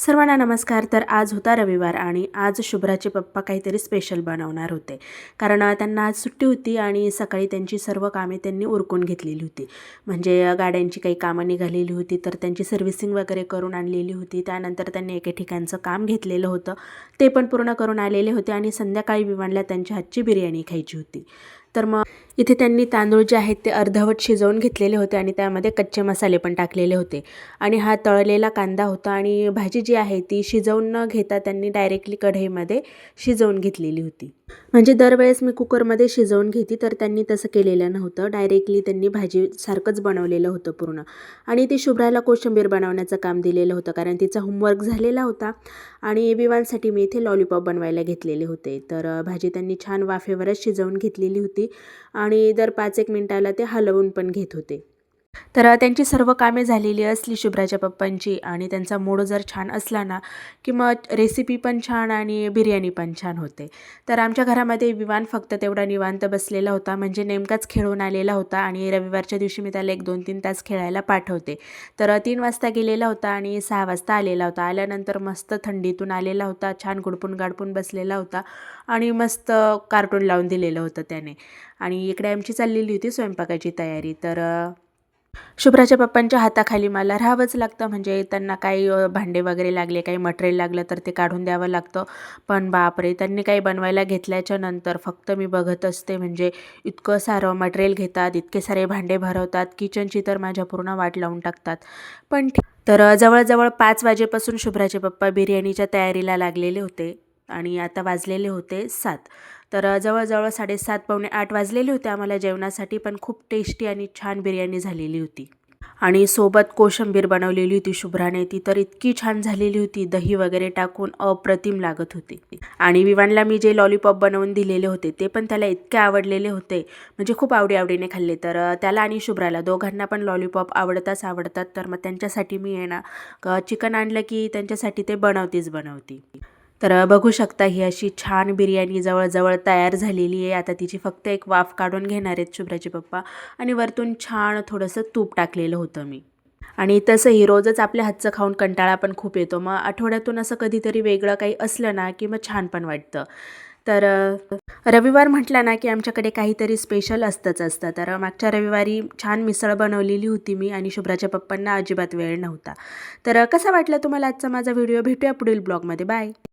सर्वांना नमस्कार. तर आज होता रविवार आणि आज शुभ्राचे पप्पा काहीतरी स्पेशल बनवणार होते. कारण त्यांना आज सुट्टी होती आणि सकाळी त्यांची सर्व कामे त्यांनी उरकून घेतलेली होती. म्हणजे गाड्यांची काही कामं निघालेली होती, तर त्यांची सर्व्हिसिंग वगैरे करून आणलेली होती. त्यानंतर त्यांनी एके ठिकाणचं काम घेतलेलं होतं, ते पण पूर्ण करून आलेले होते आणि संध्याकाळी विवानला त्यांच्या हातची बिर्याणी खायची होती. तर मग इथे त्यांनी तांदूळ जे आहेत ते अर्धवट शिजवून घेतलेले होते आणि त्यामध्ये कच्चे मसाले पण टाकलेले होते. आणि हा तळलेला कांदा होता आणि भाजी जी आहे ती शिजवून न घेता त्यांनी डायरेक्टली कढईमध्ये शिजवून घेतलेली होती. म्हणजे दरवेळेस मी कुकरमध्ये शिजवून घेते, तर त्यांनी तसं केलेलं नव्हतं. डायरेक्टली त्यांनी भाजीसारखंच बनवलेलं होतं पूर्ण. आणि ती शुभ्राला कोशिंबीर बनवण्याचं काम दिलेलं होतं, कारण तिचा होमवर्क झालेला होता. आणि विवांसाठी मी इथे लॉलीपॉप बनवायला घेतलेले होते. तर भाजी त्यांनी छान वाफेवरच शिजवून घेतलेली होती आणि दर 5-1 मिनिटाला ते हलवून पण घेत होते. तर त्यांची सर्व कामे झालेली असली शुभ्राच्या पप्पांची आणि त्यांचा मूड जर छान असला ना, की मग रेसिपी पण छान आणि बिर्याणी पण छान होते. तर आमच्या घरामध्ये विवान फक्त तेवढा निवांत बसलेला होता, म्हणजे नेमकाच खेळून आलेला होता आणि रविवारच्या दिवशी मी त्याला 1-2-3 तास खेळायला पाठवते. तर 3 वाजता गेलेला होता आणि 6 वाजता आलेला होता. आल्यानंतर मस्त थंडीतून आलेला होता, छान गुडपून गाडपून बसलेला होता आणि मस्त कार्टून लावून दिलेलं होतं त्याने. आणि इकडे आमची चाललेली होती स्वयंपाकाची तयारी. तर शुभ्राच्या पप्पांच्या हाताखाली मला राहावंच लागतं. म्हणजे त्यांना काही भांडे वगैरे लागले, काही मटेरियल लागलं तर ते काढून द्यावं लागतं. पण बापरे, त्यांनी काही बनवायला घेतल्याच्या नंतर फक्त मी बघत असते. म्हणजे इतकं सारं मटेरियल घेतात, इतके सारे भांडे भरवतात, किचनची तर माझ्या पूर्ण वाट लावून टाकतात. पण तर जवळजवळ 5 वाजेपासून शुभ्राचे पप्पा बिर्याणीच्या तयारीला लागलेले होते आणि आता वाजलेले होते 7. तर जवळजवळ 7:30 पावणे 8 वाजलेले होते आम्हाला जेवणासाठी. पण खूप टेस्टी आणि छान बिर्याणी झालेली होती. आणि सोबत कोशिंबीर बनवलेली होती शुभ्राने, ती तर इतकी छान झालेली होती, दही वगैरे टाकून अप्रतिम लागत होती. आणि विवानला मी जे लॉलीपॉप बनवून दिलेले होते ते पण त्याला इतके आवडलेले होते, म्हणजे खूप आवडीने खाल्ले. तर त्याला आणि शुभ्राला दोघांना पण लॉलीपॉप आवडतात. तर मग त्यांच्यासाठी मी आहे ना, चिकन आणलं की त्यांच्यासाठी ते बनवते. तर बघू शकता ही अशी छान बिर्याणी जवळजवळ तयार झालेली आहे. आता तिची फक्त एक वाफ काढून घेणार आहेत शुभ्राचे पप्पा आणि वरतून छान थोडंसं तूप टाकलेलं होतं मी. आणि तसंही रोजच आपल्या हातचं खाऊन कंटाळा पण खूप येतो. मग आठवड्यातून असं कधीतरी वेगळं काही असलं ना, की मग छान पण वाटतं. तर रविवार म्हटला ना, की आमच्याकडे काहीतरी स्पेशल असतं. तर मागच्या रविवारी छान मिसळ बनवलेली होती मी आणि शुभ्राच्या पप्पांना अजिबात वेळ नव्हता. तर कसा वाटला तुम्हाला आजचा माझा व्हिडिओ? भेटूया पुढील ब्लॉगमध्ये. बाय.